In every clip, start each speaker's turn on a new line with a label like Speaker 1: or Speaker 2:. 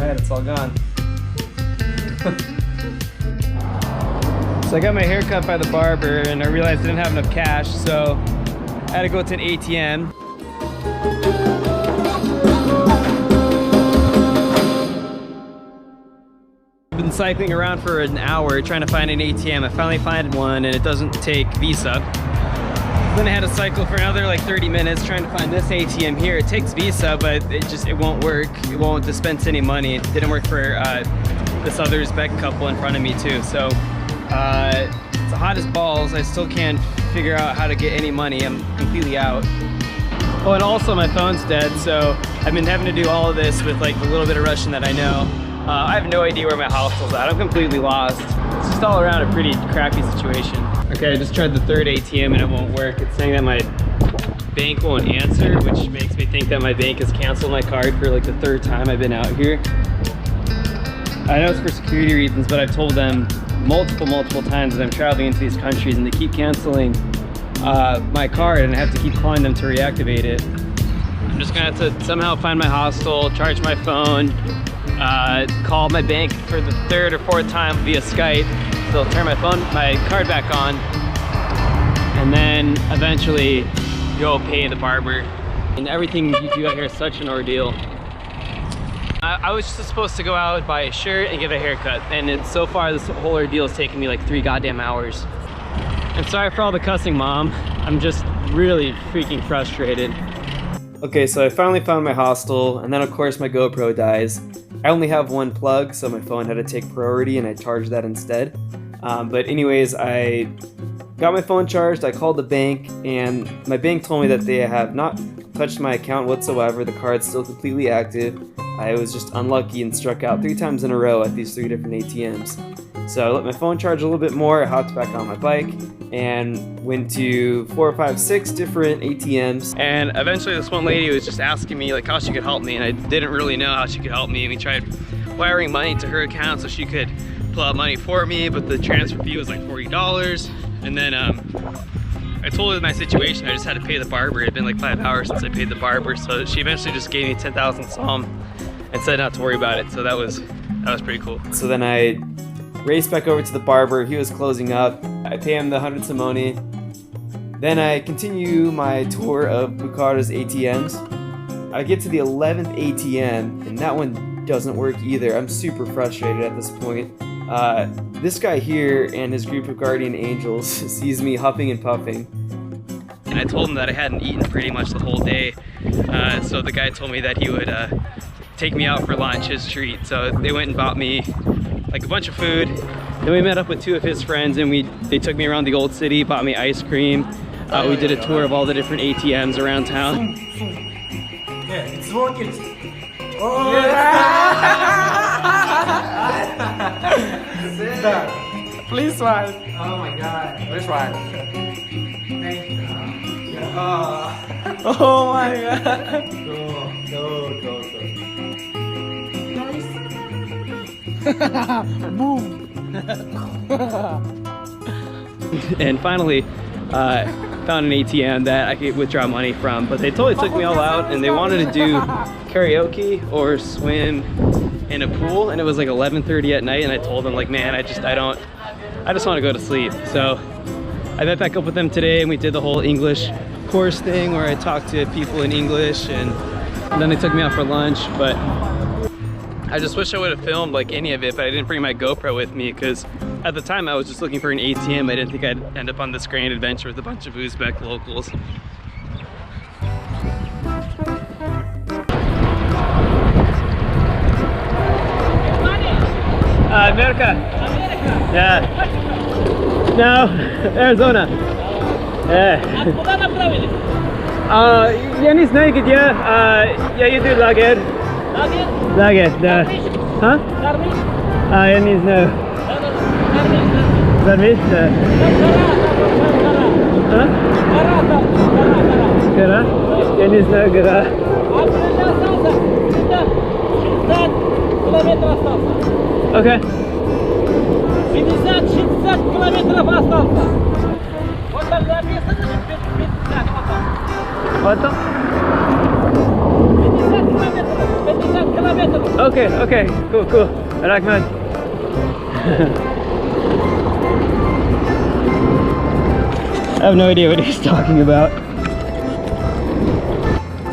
Speaker 1: Alright, it's all gone. So I got my hair cut by the barber and I realized I didn't have enough cash, so I had to go to an ATM. I've been cycling around for an hour trying to find an ATM. I finally find one and it doesn't take Visa. Then I had to cycle for another like 30 minutes trying to find this ATM here. It takes Visa, but it won't work. It won't dispense any money. It didn't work for this other Uzbek couple in front of me too. So it's hot as balls. I still can't figure out how to get any money. I'm completely out. Oh, and also my phone's dead, so I've been having to do all of this with like the little bit of Russian that I know. I have no idea where my hostel's at. I'm completely lost. It's just all around a pretty crappy situation. Okay, I just tried the third ATM and it won't work. It's saying that my bank won't answer, which makes me think that my bank has canceled my card for like the third time I've been out here. I know it's for security reasons, but I've told them multiple times that I'm traveling into these countries and they keep canceling my card and I have to keep calling them to reactivate it. I'm just gonna have to somehow find my hostel, charge my phone, call my bank for the third or fourth time via Skype. So they'll turn my card back on, and then eventually go pay the barber. And everything you do out here is such an ordeal. I was just supposed to go out, buy a shirt, and get a haircut, and so far this whole ordeal has taken me like 3 goddamn hours. I'm sorry for all the cussing, Mom. I'm just really freaking frustrated. Okay, so I finally found my hostel, and then of course my GoPro dies. I only have one plug, so my phone had to take priority and I charged that instead. But anyways, I got my phone charged, I called the bank, and my bank told me that they have not touched my account whatsoever. The card's still completely active. I was just unlucky and struck out 3 times in a row at these 3 different ATMs. So I let my phone charge a little bit more, I hopped back on my bike, and went to 4, 5, 6 different ATMs. And eventually this one lady was just asking me like how she could help me, and I didn't really know how she could help me. We tried wiring money to her account so she could pull out money for me, but the transfer fee was like $40. And then I told her my situation. I just had to pay the barber. It had been like 5 hours since I paid the barber, so she eventually just gave me 10,000 som and said not to worry about it. So that was pretty cool. So then I raced back over to the barber. He was closing up. I pay him the 100 simoni. Then I continue my tour of Bukhara's ATMs. I get to the 11th ATM, and that one doesn't work either. I'm super frustrated at this point. This guy here and his group of guardian angels sees me huffing and puffing. And I told him that I hadn't eaten pretty much the whole day. So the guy told me that he would take me out for lunch, his treat. So they went and bought me like a bunch of food. Then we met up with 2 of his friends and they took me around the old city, bought me ice cream. We did a tour of all the different ATMs around town.
Speaker 2: Yeah, it's working. Oh, yeah. Please smile. Oh my god. Please smile. Thank you. Oh my god. Go. Boom.
Speaker 1: And finally, found an ATM that I could withdraw money from, but they totally took me all out and they wanted to do karaoke or swim in a pool, and it was like 11:30 at night, and I told them like, man, I just want to go to sleep. So I met back up with them today and we did the whole English course thing where I talked to people in English, and then they took me out for lunch. But I just wish I would have filmed like any of it, but I didn't bring my GoPro with me because at the time I was just looking for an ATM. I didn't think I'd end up on this grand adventure with a bunch of Uzbek locals. America. Yeah. No, Arizona. Yeah. Я не знаю где. Я еду лагерь. Лагерь, да. А? Я не знаю. Зармиш, да. А? Гора? Я не знаю гора. 60 километров остался. Окей. 50-60 километров остался. Вот так записано, 50 вот там. Вот там? 50 Okay, okay, cool, cool. Rahman. I have no idea what he's talking about.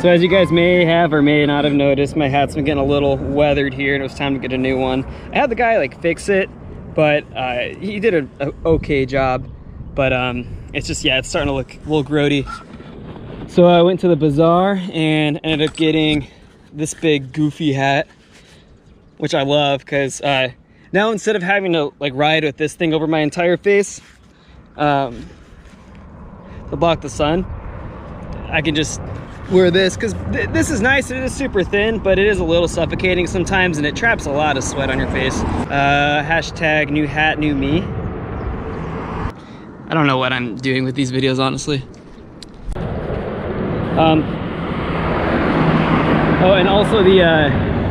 Speaker 1: So as you guys may have or may not have noticed, my hat's been getting a little weathered here and it was time to get a new one. I had the guy like fix it, but he did an okay job. But it's just, yeah, it's starting to look a little grody. So I went to the bazaar and ended up getting this big goofy hat, which I love because now instead of having to like ride with this thing over my entire face to block the sun, I can just wear this because this is nice. It is super thin, but it is a little suffocating sometimes and it traps a lot of sweat on your face. Hashtag new hat, new me. I don't know what I'm doing with these videos, honestly. Oh, and also the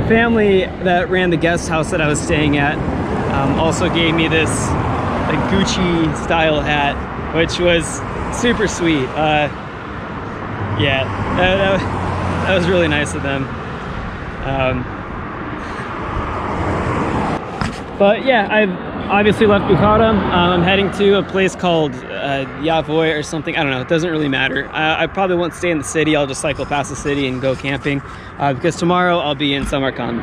Speaker 1: family that ran the guest house that I was staying at also gave me this like Gucci style hat, which was super sweet. Yeah, that was really nice of them. But yeah, I've obviously left Bukhara. I'm heading to a place called Yavoy or something. I don't know, it doesn't really matter. I probably won't stay in the city. I'll just cycle past the city and go camping because tomorrow I'll be in Samarkand,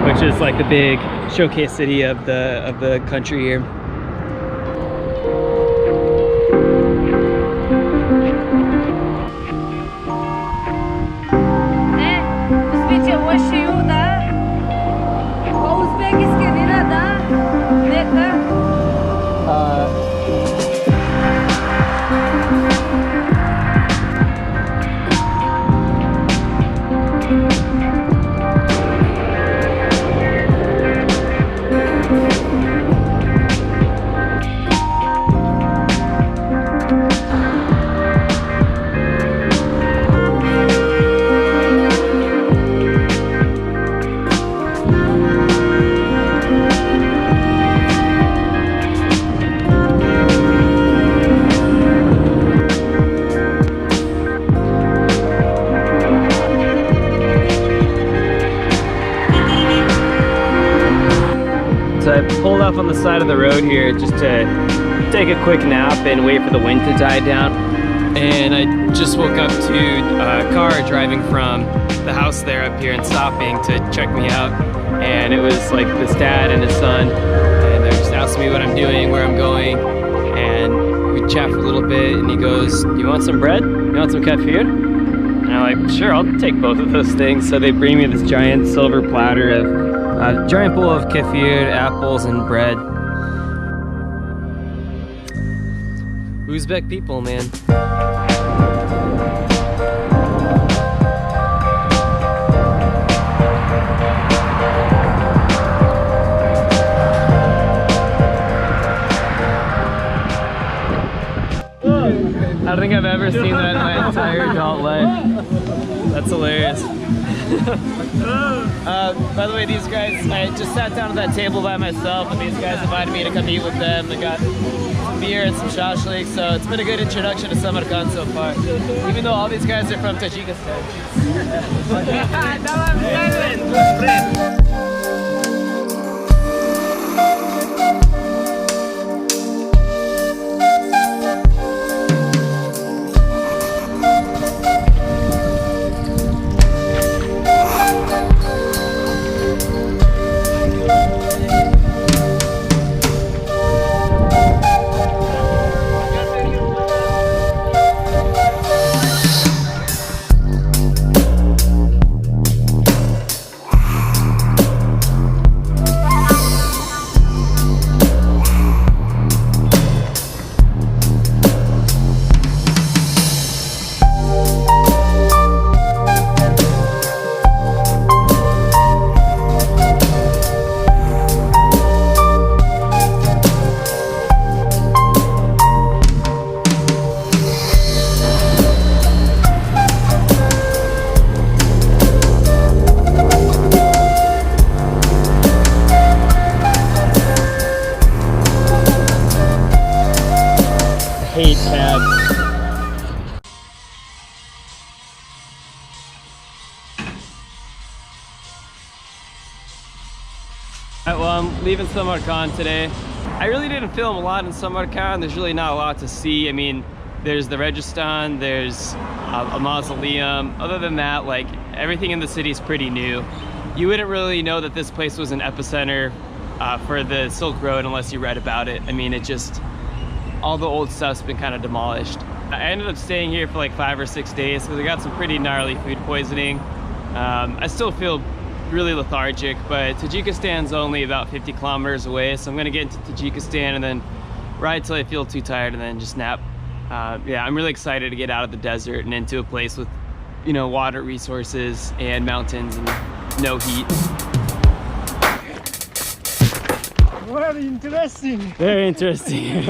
Speaker 1: which is like the big showcase city of the country here. So I pulled off on the side of the road here just to take a quick nap and wait for the wind to die down. And I just woke up to a car driving from the house there up here and stopping to check me out. And it was like this dad and his son, and they're just asking me what I'm doing, where I'm going. And we chat for a little bit and he goes, "You want some bread? You want some kefir?" And I'm like, "Sure, I'll take both of those things." So they bring me this giant silver platter of a giant bowl of kefir, apples, and bread. Uzbek people, man. I don't think I've ever seen that in my entire adult life. That's hilarious. By the way, these guys, I just sat down at that table by myself and these guys invited me to come eat with them. I got some beer and some shashlik, so it's been a good introduction to Samarkand so far. Even though all these guys are from Tajikistan. Alright, well, I'm leaving Samarkand today. I really didn't film a lot in Samarkand. There's really not a lot to see. I mean, there's the Registran, there's a mausoleum. Other than that, like, everything in the city is pretty new. You wouldn't really know that this place was an epicenter for the Silk Road unless you read about it. I mean, it just, all the old stuff's been kind of demolished. I ended up staying here for like 5 or 6 days because I got some pretty gnarly food poisoning. I still feel really lethargic, but Tajikistan's only about 50 kilometers away, so I'm gonna get into Tajikistan and then ride till I feel too tired and then just nap. Yeah, I'm really excited to get out of the desert and into a place with, you know, water resources and mountains and no heat.
Speaker 2: Very interesting.
Speaker 1: Very interesting.